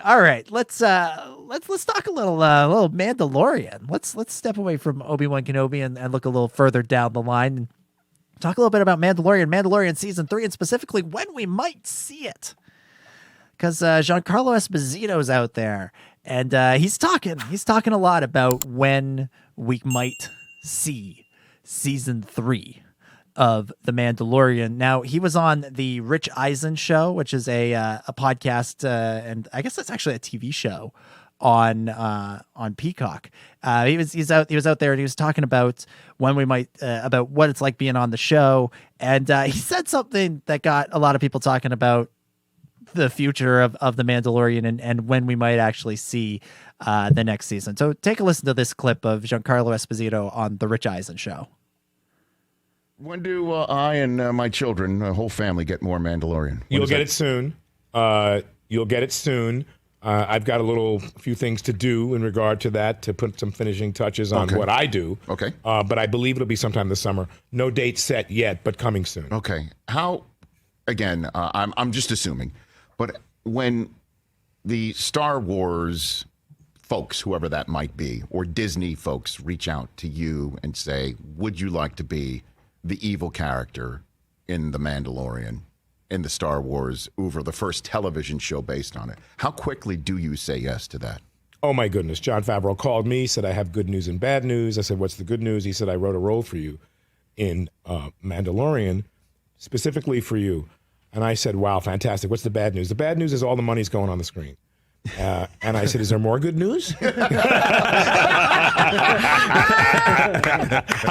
All right, let's talk a little Mandalorian. Let's step away from Obi-Wan Kenobi and look a little further down the line and talk a little bit about Mandalorian season 3, and specifically when we might see it. Because Giancarlo Esposito's out there, and he's talking a lot about when we might see season 3 of The Mandalorian. Now, he was on the Rich Eisen show, which is a podcast, and I guess that's actually a TV show on Peacock. He was out there, and he was talking about when we might about what it's like being on the show, and he said something that got a lot of people talking about the future of The Mandalorian and when we might actually see the next season. So take a listen to this clip of Giancarlo Esposito on the Rich Eisen show. When do I and my children, the whole family, get more Mandalorian? You'll get it soon. You'll get it soon. I've got a few things to do in regard to that, to put some finishing touches on what I do. Okay. But I believe it'll be sometime this summer. No date set yet, but coming soon. Okay. How, again, I'm just assuming, but when the Star Wars folks, whoever that might be, or Disney folks reach out to you and say, would you like to be the evil character in The Mandalorian, in the Star Wars oeuvre, the first television show based on it, how quickly do you say yes to that? Oh, my goodness. Jon Favreau called me, said, I have good news and bad news. I said, what's the good news? He said, I wrote a role for you in Mandalorian, specifically for you. And I said, wow, fantastic. What's the bad news? The bad news is all the money's going on the screen. And I said, is there more good news? How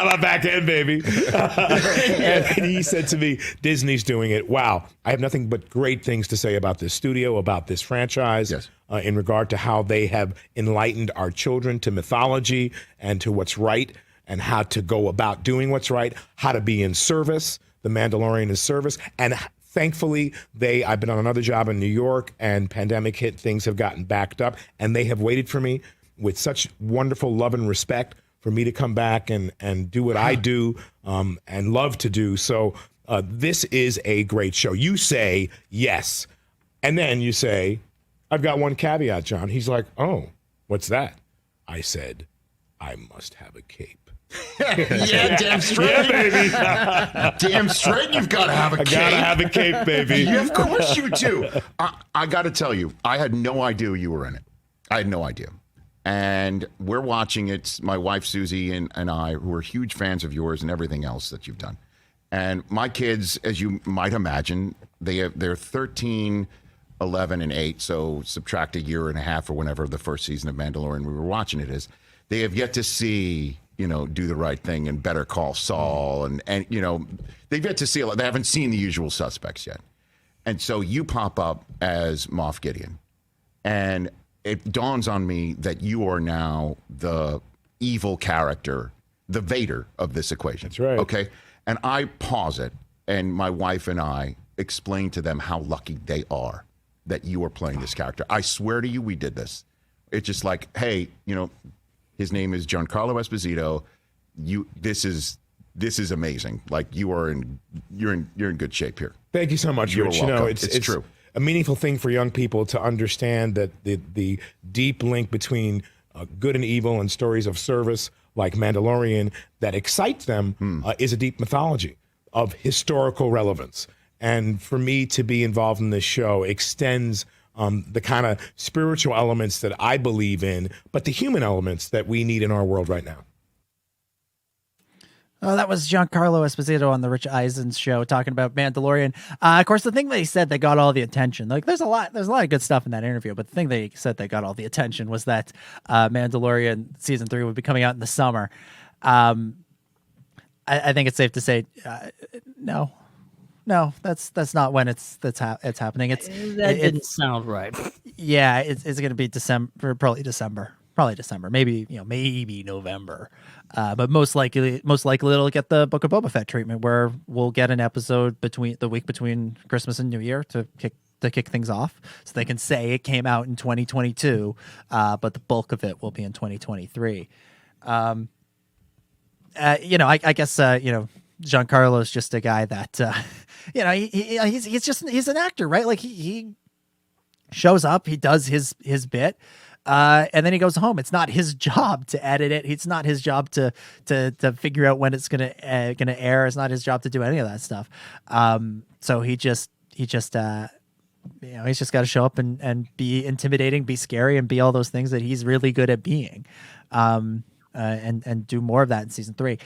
about back end, baby? And he said to me, Disney's doing it. Wow. I have nothing but great things to say about this studio, about this franchise, yes. In regard to how they have enlightened our children to mythology and to what's right and how to go about doing what's right, how to be in service. The Mandalorian is service. And thankfully, I've been on another job in New York, and pandemic hit, things have gotten backed up, and they have waited for me with such wonderful love and respect for me to come back and do what I do and love to do. So this is a great show. You say yes, and then you say, I've got one caveat, John. He's like, oh, what's that? I said, I must have a cape. Yeah, damn straight. Yeah, baby. Damn straight you've got to have a cape. I gotta have a cape, baby. Yeah, of course you do. I got to tell you, I had no idea you were in it. I had no idea. And we're watching it, my wife Susie and I, who are huge fans of yours and everything else that you've done. And my kids, as you might imagine, they're 13, 11, and 8, so subtract a year and a half or whenever the first season of Mandalorian we were watching it is. They have yet to see, Do the Right Thing and Better Call Saul. And they've yet to see a lot. They haven't seen The Usual Suspects yet. And so you pop up as Moff Gideon. And it dawns on me that you are now the evil character, the Vader of this equation. That's right. Okay? And I pause it, and my wife and I explain to them how lucky they are that you are playing this character. I swear to you, we did this. It's just like, hey, his name is Giancarlo Esposito. This is amazing. Like you're in good shape here. Thank you so much, You're Rich. welcome. It's true. A meaningful thing for young people to understand that the deep link between good and evil and stories of service like Mandalorian that excites them is a deep mythology of historical relevance. And for me to be involved in this show extends the kind of spiritual elements that I believe in, but the human elements that we need in our world right now. Oh, that was Giancarlo Esposito on the Rich Eisen show talking about Mandalorian. Of course, the thing that he said that got all the attention, like there's a lot of good stuff in that interview, but the thing that he said that got all the attention was that Mandalorian season 3 would be coming out in the summer. I think it's safe to say no, that's not when it's happening. That didn't sound right. Yeah, it's going to be December, probably December, maybe November. But most likely it'll get the Book of Boba Fett treatment, where we'll get an episode the week between Christmas and New Year to kick things off, so they can say it came out in 2022, but the bulk of it will be in 2023. I guess Giancarlo is just a guy that he's an actor, right? Like he shows up, he does his bit, and then he goes home. It's not his job to edit it. It's not his job to figure out when it's gonna air. It's not his job to do any of that stuff. So he just he's just got to show up and be intimidating, be scary, and be all those things that he's really good at being, and do more of that in season 3.